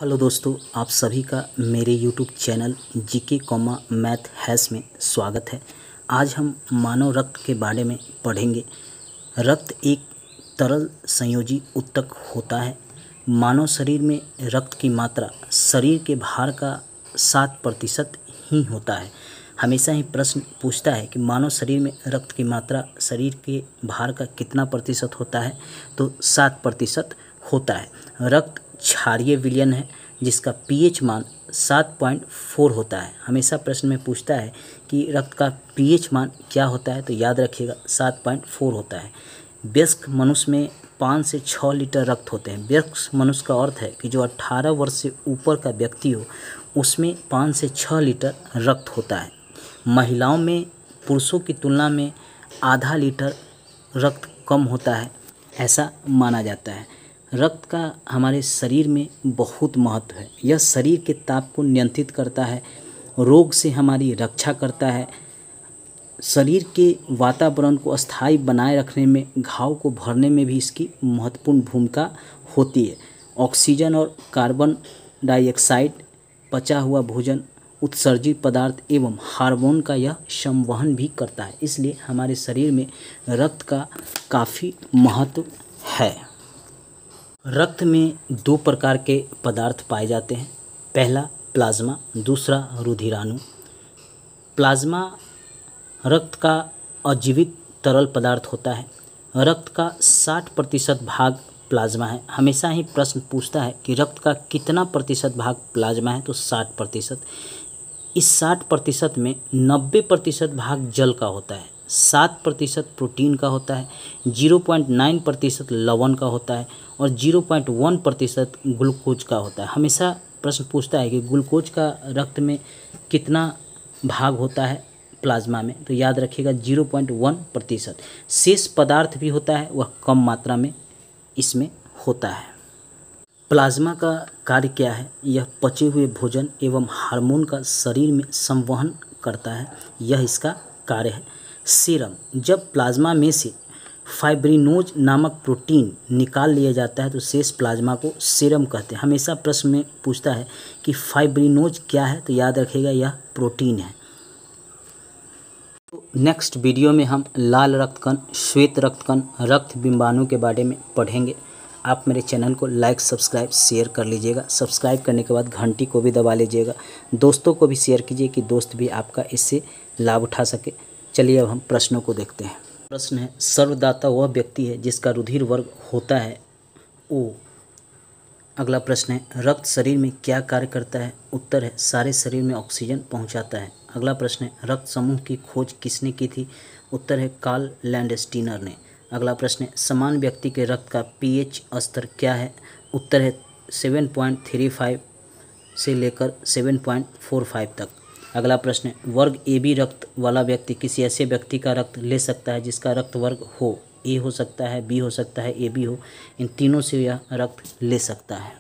Hello दोस्तों, आप सभी का मेरे YouTube channel GK comma math हैस में स्वागत है। आज हम मानव रक्त के बारे में पढ़ेंगे। रक्त एक तरल संयोजी ऊतक होता है। मानव शरीर में रक्त की मात्रा शरीर के भार का 7% ही होता है। हमेशा ही प्रश्न पूछता है कि मानव शरीर में रक्त की मात्रा शरीर के भार का कितना प्रतिशत होता है, तो 7% होता है। रक्त क्षारीय विलयन है जिसका पीएच मान 7.4 होता है। हमेशा प्रश्न में पूछता है कि रक्त का पीएच मान क्या होता है, तो याद रखिएगा 7.4 होता है। वयस्क मनुष्य में 5 से 6 लीटर रक्त होते हैं। वयस्क मनुष्य का अर्थ है कि जो 18 वर्ष से ऊपर का व्यक्ति हो उसमें 5 से 6 लीटर रक्त होता है। महिलाओं में पुरुषों की तुलना में आधा लीटर रक्त कम होता है, ऐसा माना जाता है। रक्त का हमारे शरीर में बहुत महत्व है। यह शरीर के ताप को नियंत्रित करता है, रोग से हमारी रक्षा करता है, शरीर के वातावरण को अस्थायी बनाए रखने में, घाव को भरने में भी इसकी महत्वपूर्ण भूमिका होती है। ऑक्सीजन और कार्बन डाइऑक्साइड, पचा हुआ भोजन, उत्सर्जित पदार्थ एवं हार्मोन का यह संवहन भी करता है। इसलिए हमारे शरीर में रक्त का काफ़ी महत्व है। रक्त में 2 प्रकार के पदार्थ पाए जाते हैं। पहला प्लाज्मा, दूसरा रुधिराणु। प्लाज्मा रक्त का अजीवित तरल पदार्थ होता है। रक्त का 60% भाग प्लाज्मा है। हमेशा ही प्रश्न पूछता है कि रक्त का कितना प्रतिशत भाग प्लाज्मा है, तो 60%। इस 60% में 90% भाग जल का होता है, 7% प्रोटीन का होता है, 0.9% लवण का होता है और 0.1% ग्लूकोज का होता है। हमेशा प्रश्न पूछता है कि ग्लूकोज का रक्त में कितना भाग होता है प्लाज्मा में, तो याद रखिएगा 0.1%। शेष पदार्थ भी होता है, वह कम मात्रा में इसमें होता है। प्लाज्मा का कार्य क्या है? यह पचे हुए भोजन एवं हार्मोन का शरीर में संवहन करता है, यह इसका कार्य है। सीरम, जब प्लाज्मा में से फाइब्रिनोज नामक प्रोटीन निकाल लिया जाता है तो शेष प्लाज्मा को सीरम कहते हैं। हमेशा प्रश्न में पूछता है कि फाइब्रिनोज क्या है, तो याद रखिएगा यह प्रोटीन है। तो नेक्स्ट वीडियो में हम लाल रक्तकण, श्वेत रक्तकण, रक्त बिंबाणु के बारे में पढ़ेंगे। आप मेरे चैनल को लाइक, सब्सक्राइब, शेयर कर लीजिएगा। सब्सक्राइब करने के बाद घंटी को भी दबा लीजिएगा। दोस्तों को भी शेयर कीजिए कि दोस्त भी आपका इससे लाभ उठा सके। चलिए अब हम प्रश्नों को देखते हैं। प्रश्न है, सर्वदाता वह व्यक्ति है जिसका रुधिर वर्ग होता है O। अगला प्रश्न है, रक्त शरीर में क्या कार्य करता है? उत्तर है सारे शरीर में ऑक्सीजन पहुंचाता है। अगला प्रश्न है, रक्त समूह की खोज किसने की थी? उत्तर है कार्ल लैंडस्टीनर ने। अगला प्रश्न है, समान व्यक्ति के रक्त का पीएच स्तर क्या है? उत्तर है 7.35 से लेकर 7.45 तक। अगला प्रश्न है, वर्ग AB रक्त वाला व्यक्ति किसी ऐसे व्यक्ति का रक्त ले सकता है जिसका रक्त वर्ग हो? A हो सकता है, B हो सकता है, AB हो। इन तीनों से यह रक्त ले सकता है।